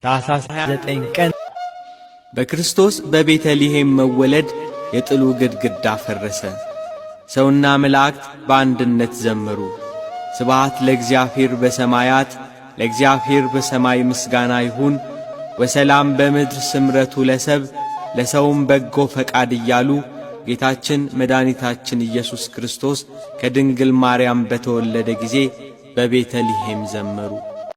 ታኅሳስ 29 ቀን በክርስቶስ በቤተልሔም መወለድ የጥሉ ግድግዳ ፈረሰ። ሰውና መላእክት በአንድነት ዘመሩ። ስብሐት ለእግዚአብሔር በሰማያት ለእግዚአብሔር በሰማይ ምስጋና ይሁን፣ ወሰላም በምድር ስምረቱ ለሰብ ለሰውም በጎ ፈቃድ እያሉ ጌታችን መድኃኒታችን ኢየሱስ ክርስቶስ ከድንግል ማርያም በተወለደ ጊዜ በቤተልሔም ዘመሩ።